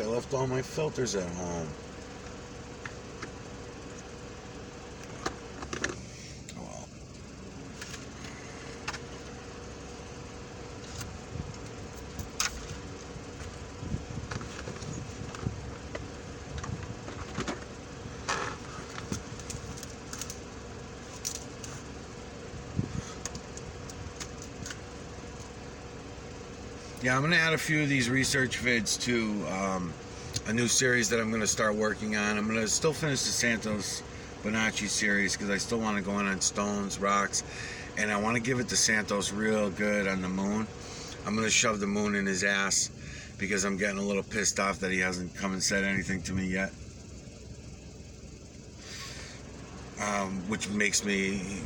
I left all my filters at home. Oh well. Yeah, I'm going to add a few of these research vids to a new series that I'm going to start working on. I'm going to still finish the Santos Bonacci series because I still want to go in on stones, rocks, and I want to give it to Santos real good on the moon. I'm going to shove the moon in his ass because I'm getting a little pissed off that he hasn't come and said anything to me yet. Which makes me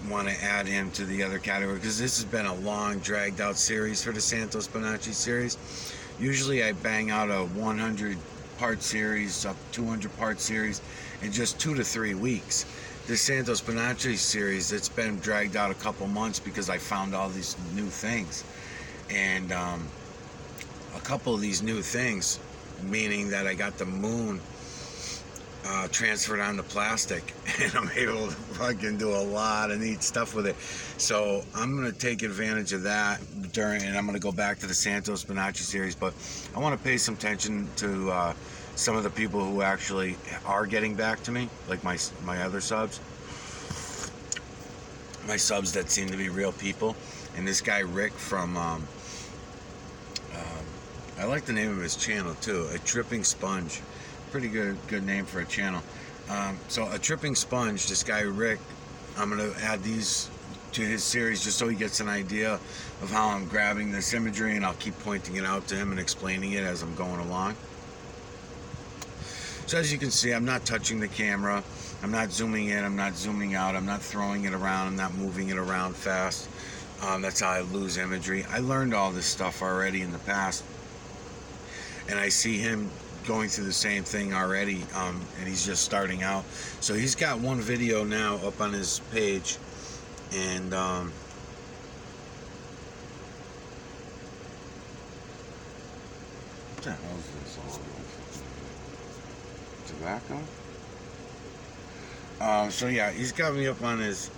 want to add him to the other category because this has been a long, dragged out series for the Santos Bonacci series. Usually I bang out a 100-part series, up 200-part series in just 2 to 3 weeks. This Santos Bonacci series, it's been dragged out a couple months because I found all these new things. And a couple of these new things, meaning that I got the moon transferred onto plastic, and I'm able to fucking do a lot of neat stuff with it. So I'm going to take advantage of that and I'm going to go back to the Santos Bonacci series, but I want to pay some attention to some of the people who actually are getting back to me, like my other subs. My subs that seem to be real people. And this guy Rick from I like the name of his channel too, A Tripping Sponge. Pretty good name for a channel. So A Tripping Sponge, this guy Rick, I'm going to add these to his series just so he gets an idea of how I'm grabbing this imagery, and I'll keep pointing it out to him and explaining it as I'm going along. So as you can see, I'm not touching the camera, I'm not zooming in, I'm not zooming out, I'm not throwing it around, I'm not moving it around fast. That's how I lose imagery. I learned all this stuff already in the past, and I see him going through the same thing already, and he's just starting out. So he's got one video now up on his page, and what the hell is this all about? Tobacco? So yeah, he's got me up on his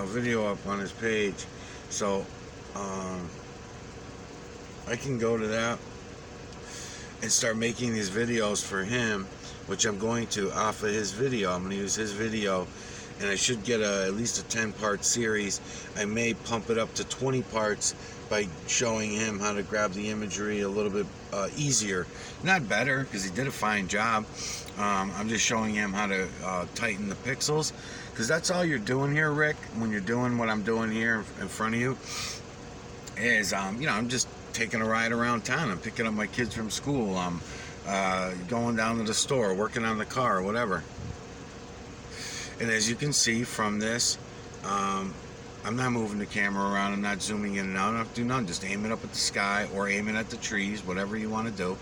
video up on his page, so I can go to that and start making these videos for him, which I'm going to off of his video. I'm going to use his video, and I should get at least a 10-part series. I may pump it up to 20 parts by showing him how to grab the imagery a little bit easier. Not better, because he did a fine job. I'm just showing him how to tighten the pixels, because that's all you're doing here, Rick, when you're doing what I'm doing here in front of you, is, you know, I'm just taking a ride around town. I'm picking up my kids from school. I'm going down to the store, working on the car, whatever. And as you can see from this, I'm not moving the camera around. I'm not zooming in and out. I don't do none. Just aim it up at the sky or aim it at the trees, whatever you want to do.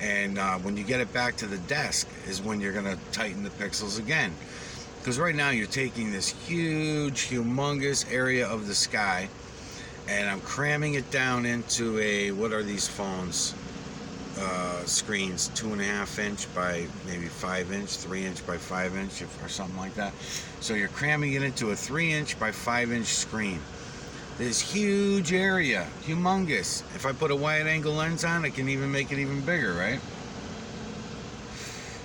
And when you get it back to the desk is when you're going to tighten the pixels again. Because right now you're taking this huge, humongous area of the sky, and I'm cramming it down into a, what are these phones? Screens, 2.5 inch by maybe 5 inch, 3 inch by 5 inch, or something like that. So you're cramming it into a 3 inch by 5 inch screen. This huge area, humongous. If I put a wide angle lens on, I can even make it even bigger, right?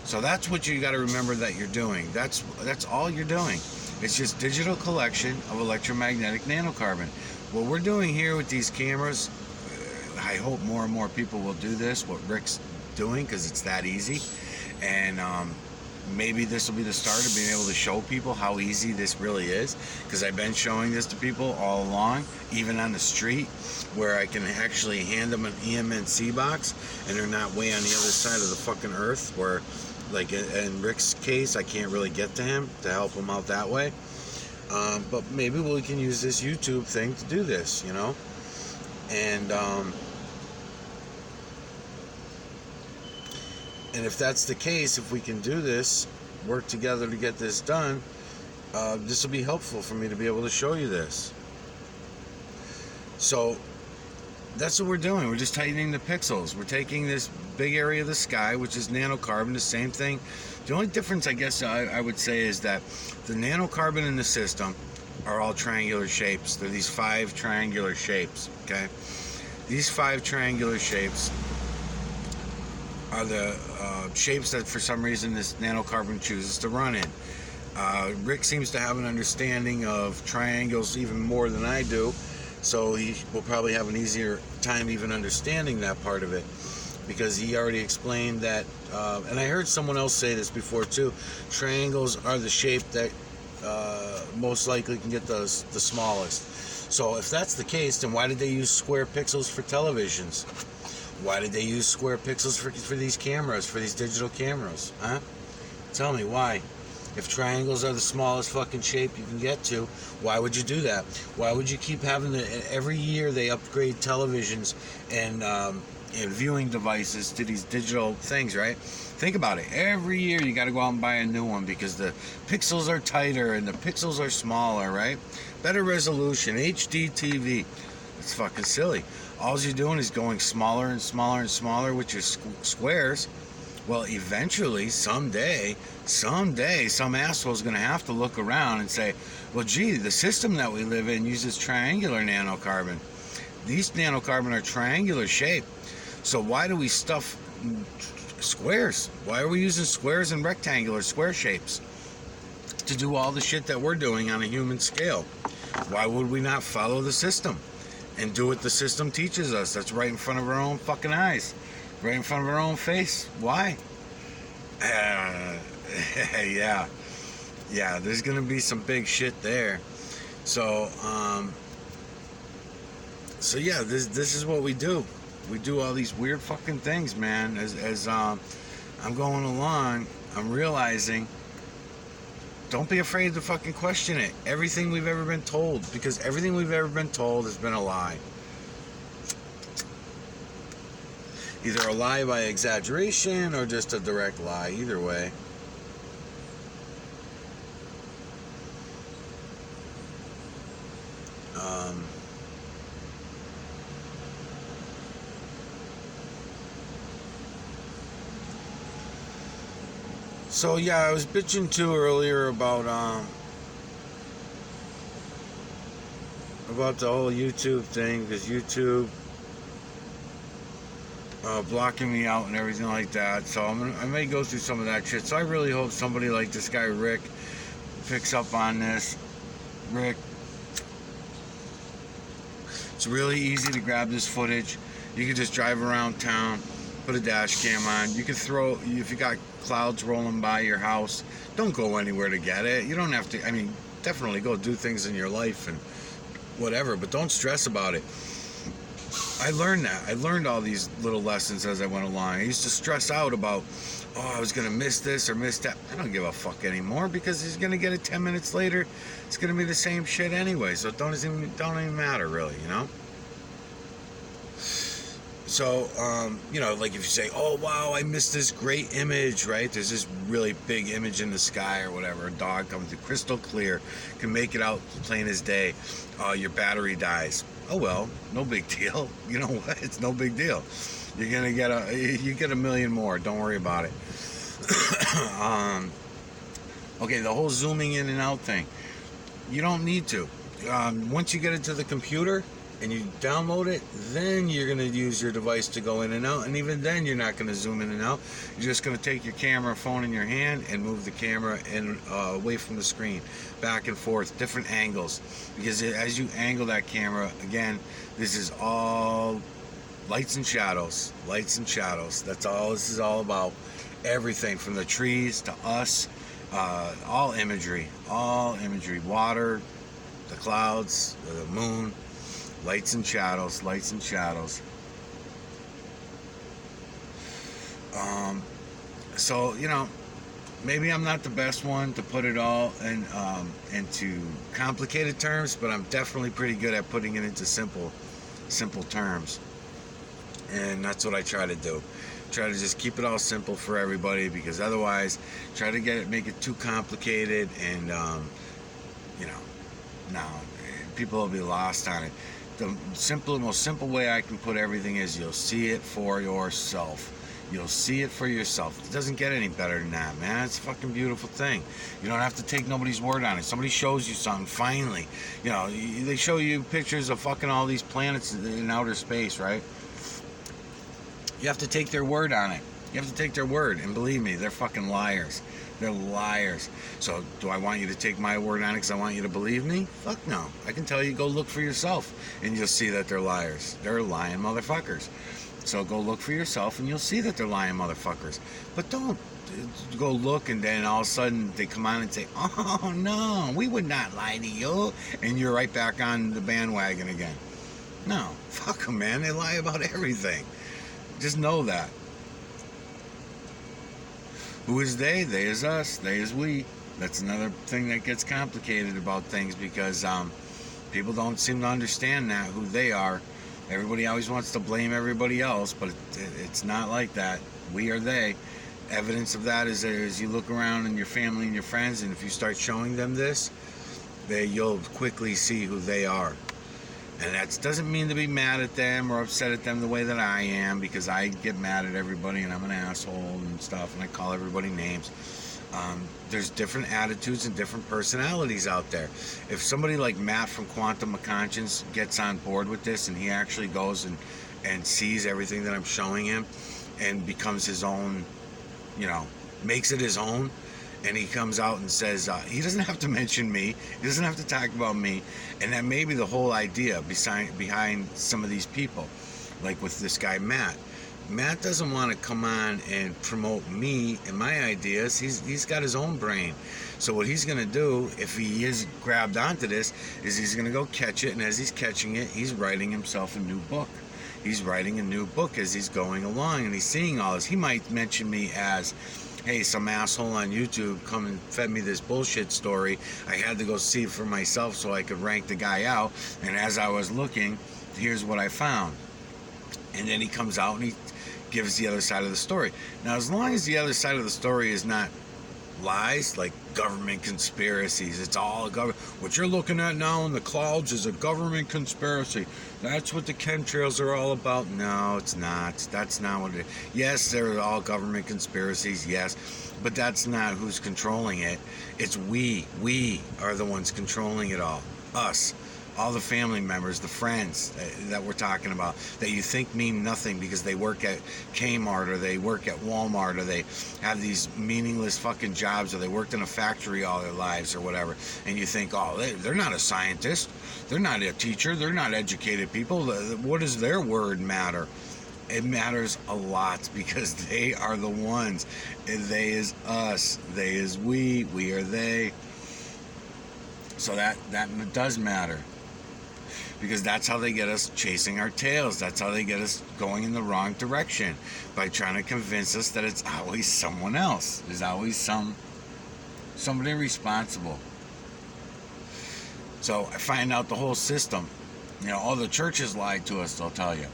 So that's what you got to remember that you're doing. That's all you're doing. It's just digital collection of electromagnetic nanocarbon. What we're doing here with these cameras, I hope more and more people will do this, what Rick's doing, because it's that easy. And maybe this will be the start of being able to show people how easy this really is, because I've been showing this to people all along, even on the street, where I can actually hand them an EMNC box and they're not way on the other side of the fucking earth, where, like in Rick's case, I can't really get to him to help him out that way. But maybe we can use this YouTube thing to do this, you know? And if that's the case, if we can do this, work together to get this done, this will be helpful for me to be able to show you this. So that's what we're doing. We're just tightening the pixels. We're taking this big area of the sky, which is nanocarbon, the same thing. The only difference, I guess, I would say is that the nanocarbon in the system are all triangular shapes. They're these 5 triangular shapes, okay? These 5 triangular shapes are the shapes that for some reason this nanocarbon chooses to run in. Rick seems to have an understanding of triangles even more than I do, so he will probably have an easier time even understanding that part of it, because he already explained that, and I heard someone else say this before too, triangles are the shape that most likely can get the smallest. So if that's the case, then why did they use square pixels for televisions? Why did they use square pixels for these cameras, for these digital cameras? Huh? Tell me why. If triangles are the smallest fucking shape you can get to, why would you do that? Why would you keep having every year they upgrade televisions and viewing devices to these digital things, right? Think about it. Every year you got to go out and buy a new one because the pixels are tighter and the pixels are smaller, right? Better resolution, HD TV. It's fucking silly. All you're doing is going smaller and smaller and smaller with your squares. Well, eventually, someday, some asshole's going to have to look around and say, well, gee, the system that we live in uses triangular nanocarbon. These nanocarbon are triangular shape. So why do we stuff squares? Why are we using squares and rectangular square shapes to do all the shit that we're doing on a human scale? Why would we not follow the system and do what the system teaches us? That's right in front of our own fucking eyes. Right in front of our own face. Why? Yeah, there's gonna be some big shit there. So yeah, this is what we do. We do all these weird fucking things, man. As I'm going along, I'm realizing, don't be afraid to fucking question it. Everything we've ever been told, because everything we've ever been told has been a lie. Either a lie by exaggeration or just a direct lie. Either way. So yeah, I was bitching too earlier about the whole YouTube thing, because YouTube blocking me out and everything like that. So I may go through some of that shit. So I really hope somebody like this guy Rick picks up on this. Rick, it's really easy to grab this footage. You can just drive around town, put a dash cam on. You can throw, if you got clouds rolling by your house, don't go anywhere to get it. You don't have to, I mean, definitely go do things in your life and whatever, but don't stress about it. I learned that. I learned all these little lessons as I went along. I used to stress out about, oh, I was going to miss this or miss that. I don't give a fuck anymore, because he's going to get it 10 minutes later. It's going to be the same shit anyway, so it don't even matter, really, you know? So, you know, like if you say, oh, wow, I missed this great image, right? There's this really big image in the sky or whatever. A dog comes through crystal clear, can make it out plain as day. Your battery dies. Oh, well, no big deal. You know what? It's no big deal. You're going to you get a million more. Don't worry about it. Okay, the whole zooming in and out thing. You don't need to. Once you get it to the computer and you download it, then you're going to use your device to go in and out, and even then you're not going to zoom in and out. You're just going to take your camera phone in your hand and move the camera in, away from the screen, back and forth, different angles, because as you angle that camera, again, this is all lights and shadows. That's all this is all about. Everything from the trees to us, all imagery, water, the clouds, the moon. Lights and shadows. So, you know, maybe I'm not the best one to put it all into complicated terms, but I'm definitely pretty good at putting it into simple terms. And that's what I try to do. Try to just keep it all simple for everybody, because otherwise, try to make it too complicated, and you know, no, people will be lost on it. the most simple way I can put everything is you'll see it for yourself. You'll see it for yourself. It doesn't get any better than that, man. It's a fucking beautiful thing. You don't have to take nobody's word on it. Somebody shows you something, finally. You know, they show you pictures of fucking all these planets in outer space, right? You have to take their word on it. You have to take their word. And believe me, they're fucking liars. They're liars. So do I want you to take my word on it because I want you to believe me? Fuck no. I can tell you, go look for yourself and you'll see that they're liars. They're lying motherfuckers. So go look for yourself and you'll see that they're lying motherfuckers. But don't go look and then all of a sudden they come on and say, oh no, we would not lie to you. And you're right back on the bandwagon again. No, fuck them, man. They lie about everything. Just know that. Who is they? They is us. They is we. That's another thing that gets complicated about things because people don't seem to understand that, who they are. Everybody always wants to blame everybody else, but it's not like that. We are they. Evidence of that is as you look around in your family and your friends, and if you start showing them this, you'll quickly see who they are. And that doesn't mean to be mad at them or upset at them the way that I am, because I get mad at everybody and I'm an asshole and stuff, and I call everybody names. There's different attitudes and different personalities out there. If somebody like Matt from Quantum of Conscience gets on board with this and he actually goes and sees everything that I'm showing him and becomes his own, you know, makes it his own, and he comes out and says, he doesn't have to mention me, he doesn't have to talk about me, and that may be the whole idea behind some of these people, like with this guy Matt. Matt doesn't want to come on and promote me and my ideas. He's got his own brain. So what he's going to do, if he is grabbed onto this, is he's going to go catch it, and as he's catching it, he's writing himself a new book. He's writing a new book as he's going along, and he's seeing all this. He might mention me as, hey, some asshole on YouTube come and fed me this bullshit story. I had to go see it for myself so I could rank the guy out, and as I was looking, here's what I found. And then he comes out and he gives the other side of the story. Now, as long as the other side of the story is not lies, like government conspiracies, it's all a government. What you're looking at now in the clouds is a government conspiracy. That's what the chemtrails are all about. No, it's not. That's not what it is. Yes, they're all government conspiracies, yes, but that's not who's controlling it. It's we. We are the ones controlling it all. Us. All the family members, the friends that we're talking about, that you think mean nothing because they work at Kmart or they work at Walmart or they have these meaningless fucking jobs or they worked in a factory all their lives or whatever, and you think, oh, they're not a scientist, they're not a teacher, they're not educated people, what does their word matter? It matters a lot because they are the ones. They is us, they is we are they. So that does matter. Because that's how they get us chasing our tails. That's how they get us going in the wrong direction, by trying to convince us that it's always someone else. There's always somebody responsible. So I find out the whole system. You know, all the churches lied to us, they'll tell you.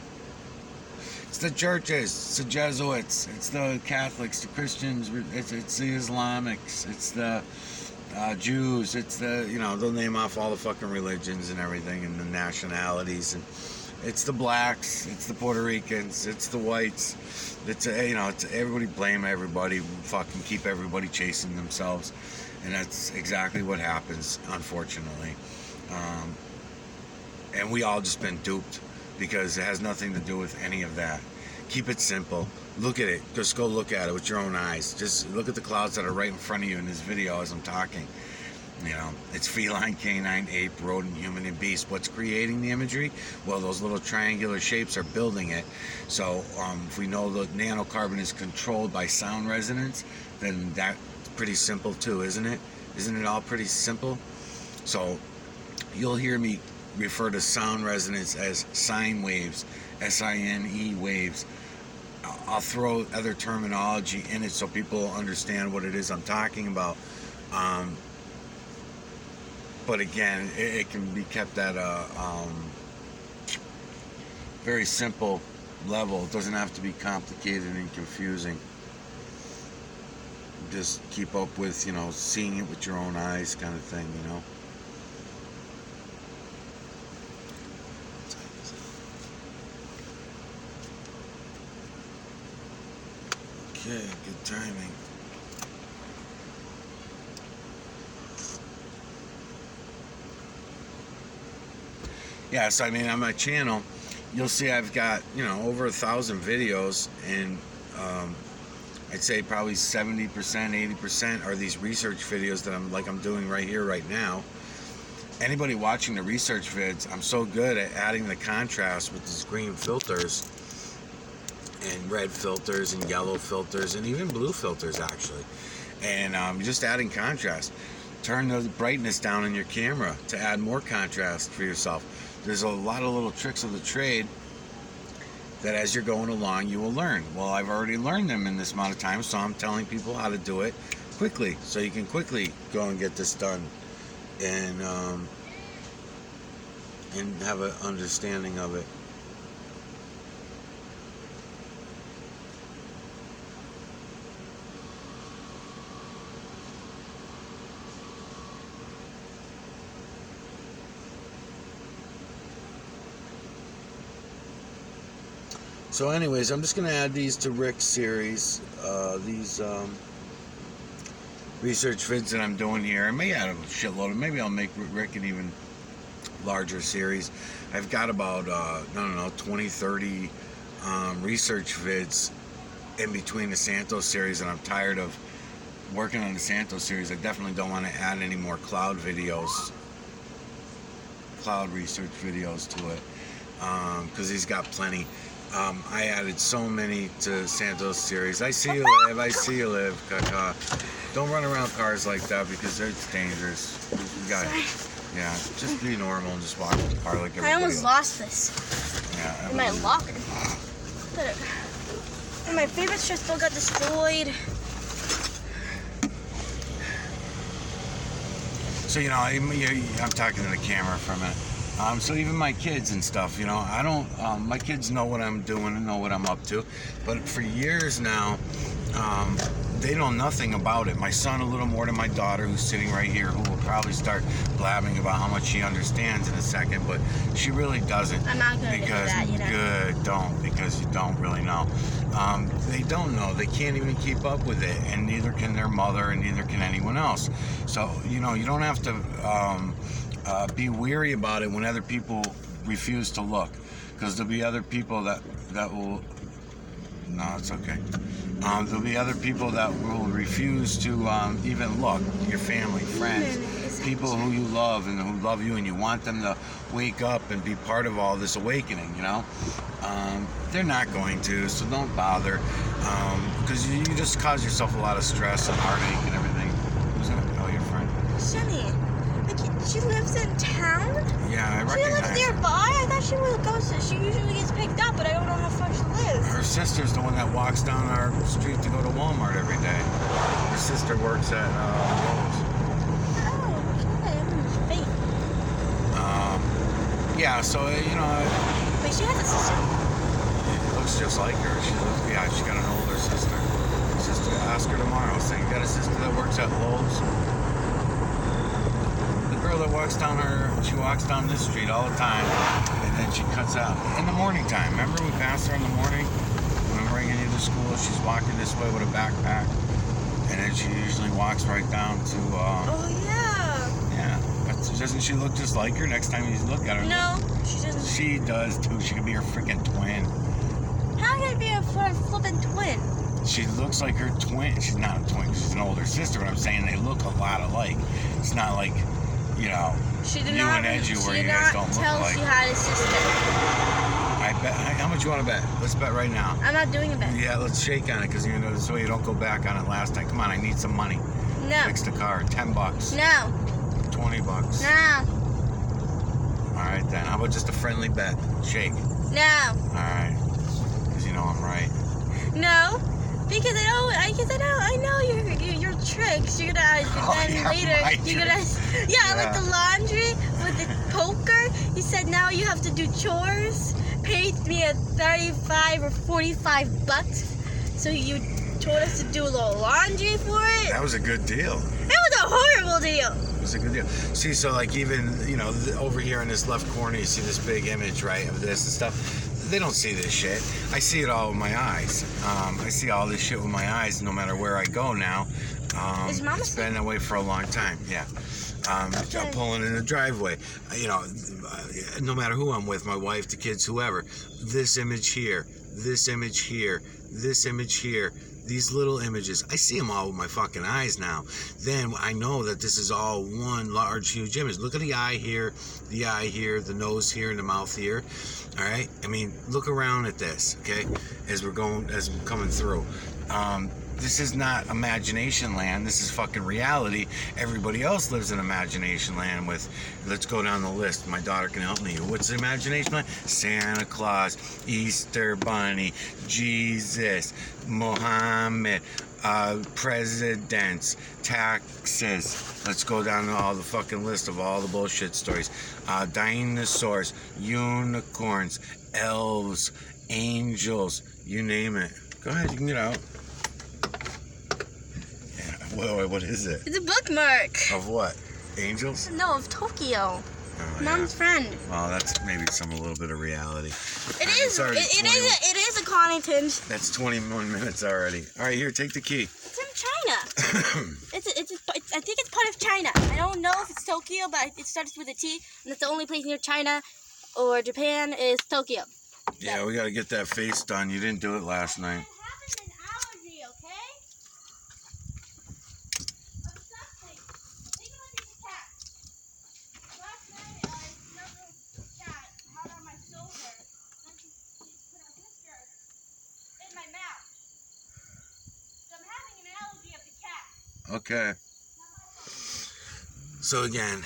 It's the churches, it's the Jesuits, it's the Catholics, the Christians, it's the Islamics, it's the Jews, it's the, you know, they'll name off all the fucking religions and everything and the nationalities, and it's the blacks, it's the Puerto Ricans, it's the whites, it's you know, it's everybody, blame everybody, fucking keep everybody chasing themselves, and that's exactly what happens, unfortunately. And we all just been duped because it has nothing to do with any of that. Keep it simple. Look at it. Just go look at it with your own eyes. Just look at the clouds that are right in front of you in this video as I'm talking. You know, it's feline, canine, ape, rodent, human, and beast. What's creating the imagery? Well, those little triangular shapes are building it. So if we know that nanocarbon is controlled by sound resonance, then that's pretty simple too, isn't it? Isn't it all pretty simple? So you'll hear me refer to sound resonance as sine waves, S-I-N-E waves. I'll throw other terminology in it so people understand what it is I'm talking about. But again, it can be kept at a very simple level. It doesn't have to be complicated and confusing. Just keep up with, you know, seeing it with your own eyes kind of thing, you know. Okay, good timing. Yeah, so I mean, on my channel, you'll see I've got, you know, over 1,000 videos, and I'd say probably 70%, 80% are these research videos that I'm doing right here, right now. Anybody watching the research vids, I'm so good at adding the contrast with these green filters and red filters and yellow filters and even blue filters, actually. And just adding contrast. Turn the brightness down in your camera to add more contrast for yourself. There's a lot of little tricks of the trade that as you're going along you will learn. Well, I've already learned them in this amount of time, so I'm telling people how to do it quickly, so you can quickly go and get this done and have an understanding of it. So anyways, I'm just going to add these to Rick's series, these research vids that I'm doing here. I may add a shitload of, maybe I'll make Rick an even larger series. I've got about, I don't know, 20, 30 research vids in between the Santos series, and I'm tired of working on the Santos series. I definitely don't want to add any more cloud videos, cloud research videos to it, because he's got plenty. I added so many to Santos series. I see you live, I see you live, Kaka. Don't run around cars like that because it's dangerous. You got, yeah, just be normal and just walk with the car like everybody I almost else. Lost this. Yeah, in my locker. And my favorite shirt still got destroyed. So, you know, I'm talking to the camera for a minute. So even my kids and stuff, you know, I don't, my kids know what I'm doing and know what I'm up to, but for years now, they know nothing about it. My son a little more than my daughter, who's sitting right here, who will probably start blabbing about how much she understands in a second, but she really doesn't. I'm not going to do that, you know. Good, don't, because you don't really know. They don't know. They can't even keep up with it, and neither can their mother, and neither can anyone else. So, you know, you don't have to be weary about it when other people refuse to look, because there'll be other people that will. No, it's okay. There'll be other people that will refuse to even look. Your family, friends, people who you love and who love you, and you want them to wake up and be part of all this awakening. You know, they're not going to, so don't bother, because you just cause yourself a lot of stress and heartache and everything. Who's that? Oh, your friend. Sunny. She lives in town? Yeah, I recognize She lives nearby? I thought she she usually gets picked up, but I don't know how far she lives. Her sister's the one that walks down our street to go to Walmart every day. Her sister works at Lowe's. Oh, okay. Yeah, so, you know... Wait, she has a sister? It looks just like her. She got an older sister. Ask her tomorrow. Say, you got a sister that works at Lowe's? Girl that walks down she walks down this street all the time, and then she cuts out in the morning time. Remember we passed her in the morning when I'm bringing you to school? She's walking this way with a backpack, and then she usually walks right down to oh yeah, but doesn't she look just like her next time you look at her? No, she doesn't. She does too. She could be her freaking twin. How can it be a flippin' twin? She looks like her twin. She's not a twin, she's an older sister, but I'm saying they look a lot alike. It's not like, you know, she did you not, and Edgy where she you did guys not don't look tell like. She had a sister. I bet. How much you want to bet? Let's bet right now. I'm not doing a bet. Yeah, let's shake on it, because you know this way you don't go back on it last time. Come on, I need some money. No. Fix the car. $10. No. $20. No. All right then. How about just a friendly bet? Shake. No. All right. Because you know I'm right. No. Because I know your tricks. You're gonna later you're gonna like the laundry with the poker. You said now you have to do chores. Paid me a $35 or $45, so you told us to do a little laundry for it. That was a good deal. It was a horrible deal. It was a good deal. See, so like even, you know, over here in this left corner, you see this big image, right, of this and stuff. they don't see this shit. I see it all with my eyes. I see all this shit with my eyes no matter where I go now. It's been that way for a long time. Yeah. I'm pulling in the driveway. You know, no matter who I'm with, my wife, the kids, whoever. This image here, this image here, this image here. These little images, I see them all with my fucking eyes now. Then I know that this is all one large, huge image. Look at the eye here, the nose here, and the mouth here. All right? I mean, look around at this, okay? As we're coming through. This is not imagination land. This is fucking reality. Everybody else lives in imagination land with, let's go down the list. My daughter can help me. What's imagination land? Santa Claus, Easter Bunny, Jesus, Muhammad, presidents, taxes. Let's go down to all the fucking list of all the bullshit stories. Dinosaurs, unicorns, elves, angels, you name it. Go ahead, you can get out. What is it? It's a bookmark. Of what? Angels? No, of Tokyo. Oh, Mom's friend. Well, that's maybe a little bit of reality. It is a conning tinge. That's 21 minutes already. All right, here, take the key. It's in China. I think it's part of China. I don't know if it's Tokyo, but it starts with a T, and that's the only place near China or Japan is Tokyo. Yeah, we got to get that face done. You didn't do it last night. Okay. So again,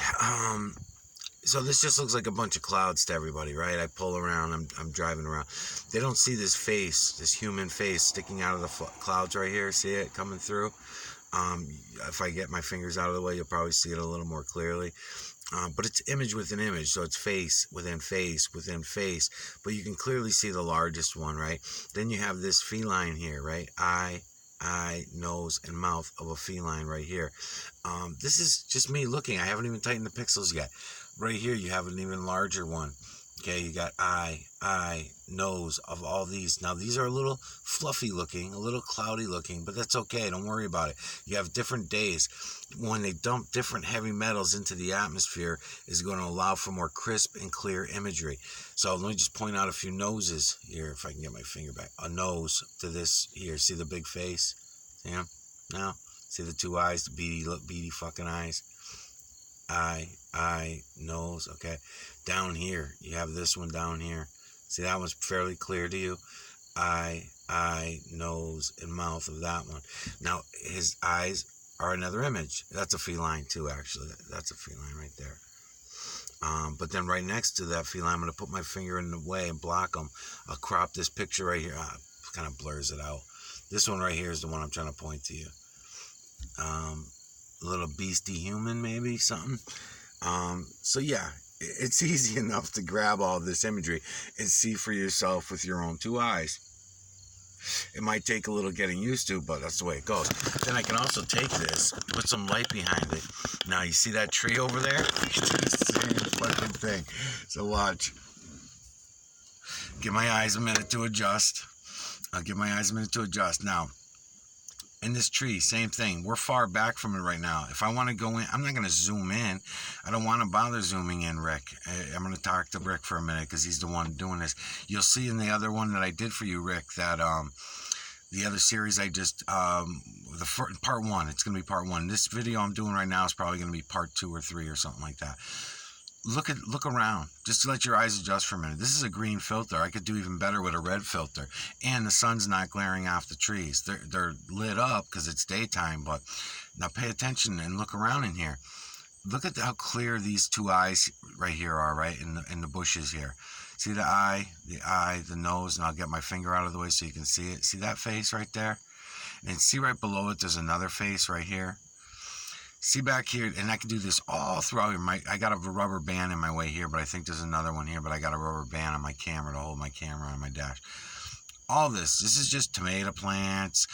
so this just looks like a bunch of clouds to everybody, right? I pull around, I'm driving around. They don't see this face, this human face sticking out of the clouds right here. See it coming through? If I get my fingers out of the way, you'll probably see it a little more clearly. But it's image within image, so it's face within face within face. But you can clearly see the largest one, right? Then you have this feline here, right? Eye, nose, and mouth of a feline right here. This is just me looking. I haven't even tightened the pixels yet. Right here, you have an even larger one. Okay, you got eye, nose of all these. Now, these are a little fluffy looking, a little cloudy looking, but that's okay. Don't worry about it. You have different days. When they dump different heavy metals into the atmosphere, is going to allow for more crisp and clear imagery. So let me just point out a few noses here, if I can get my finger back. A nose to this here. See the big face? See him? Now? See the two eyes, the beady fucking eyes? Eye, nose, okay. Down here, you have this one down here. See, that one's fairly clear to you. Eye, nose, and mouth of that one. Now, his eyes are another image. That's a feline too, actually. That's a feline right there. But then right next to that feline, I'm going to put my finger in the way and block them. I'll crop this picture right here. Kind of blurs it out. This one right here is the one I'm trying to point to you. A little beastie human, maybe, something. So yeah, it's easy enough to grab all this imagery and see for yourself with your own two eyes. It might take a little getting used to, but that's the way it goes. Then I can also take this, put some light behind it. Now, you see that tree over there? It's the same fucking thing. So watch. Give my eyes a minute to adjust. I'll give my eyes a minute to adjust. Now, in this tree, same thing. We're far back from it right now. If I want to go in, I'm not going to zoom in. I don't want to bother zooming in, Rick. I'm going to talk to Rick for a minute because he's the one doing this. You'll see in the other one that I did for you, Rick, that the other series I just, part one, it's going to be part one. This video I'm doing right now is probably going to be part 2 or 3 or something like that. Look around, just to let your eyes adjust for a minute. This is a green filter. I could do even better with a red filter. And the sun's not glaring off the trees. They're lit up because it's daytime, but now pay attention and look around in here. Look at how clear these two eyes right here are, right, in the bushes here. See the eye, the nose, and I'll get my finger out of the way so you can see it. See that face right there? And see right below it, there's another face right here. See back here, and I can do this all throughout here. I got a rubber band in my way here, but I think there's another one here, but I got a rubber band on my camera to hold my camera on my dash. all this is just tomato plants,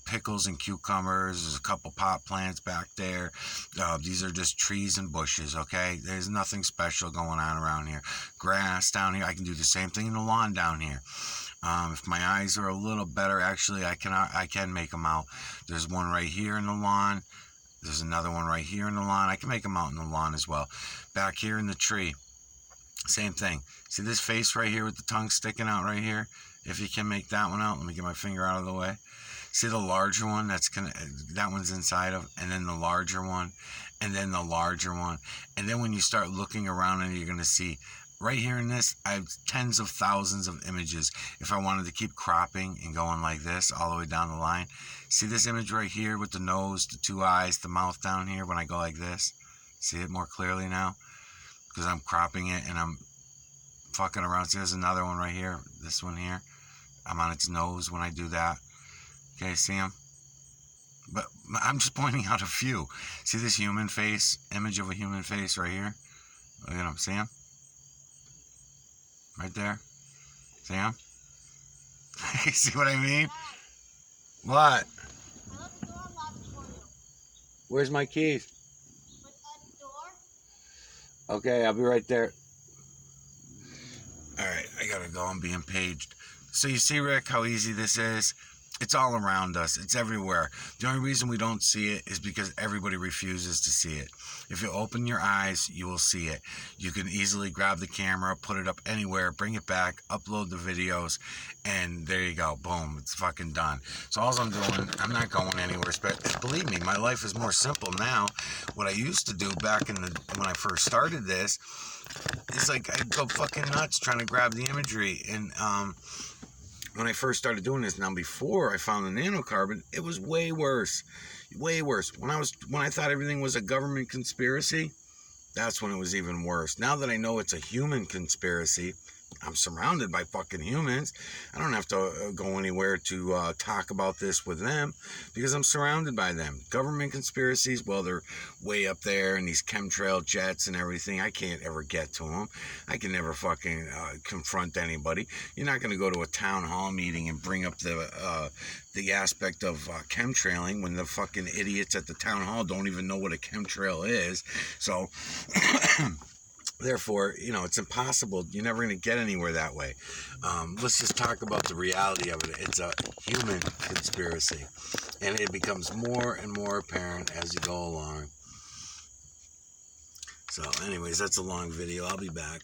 pickles and cucumbers. There's a couple pot plants back there. These are just trees and bushes, okay? There's nothing special going on around here. Grass down here. I can do the same thing in the lawn down here. If my eyes are a little better, actually, I can make them out. There's one right here in the lawn. There's another one right here in the lawn. I can make them out in the lawn as well. Back here in the tree, same thing. See this face right here with the tongue sticking out right here? If you can make that one out, let me get my finger out of the way. See the larger one? That one's inside of, and then the larger one, and then the larger one. And then when you start looking around, and you're going to see right here in this, I have tens of thousands of images. If I wanted to keep cropping and going like this all the way down the line. See this image right here with the nose, the two eyes, the mouth down here when I go like this? See it more clearly now? Because I'm cropping it and I'm fucking around. See, there's another one right here. This one here. I'm on its nose when I do that. Okay, see him? But I'm just pointing out a few. See this human face? Image of a human face right here? Look at him. See him? Right there. See him? See what I mean? What? Where's my keys? Okay, I'll be right there. Alright, I gotta go. I'm being paged. So you see, Rick, how easy this is? It's all around us. It's everywhere. The only reason we don't see it is because everybody refuses to see it. If you open your eyes, you will see it. You can easily grab the camera, put it up anywhere, bring it back, upload the videos, and there you go. Boom. It's fucking done. So all I'm doing, I'm not going anywhere. But believe me, my life is more simple now. What I used to do back when I first started this, it's like I'd go fucking nuts trying to grab the imagery. And when I first started doing this, now before I found the nanocarbon, it was way worse. Way worse. When I thought everything was a government conspiracy, that's when it was even worse. Now that I know it's a human conspiracy, I'm surrounded by fucking humans. I don't have to go anywhere to talk about this with them because I'm surrounded by them. Government conspiracies, well, they're way up there, and these chemtrail jets and everything, I can't ever get to them. I can never fucking confront anybody. You're not going to go to a town hall meeting and bring up the aspect of chemtrailing when the fucking idiots at the town hall don't even know what a chemtrail is. So therefore, it's impossible. You're never going to get anywhere that way. Let's just talk about the reality of it. It's a human conspiracy. And it becomes more and more apparent as you go along. So anyways, that's a long video. I'll be back.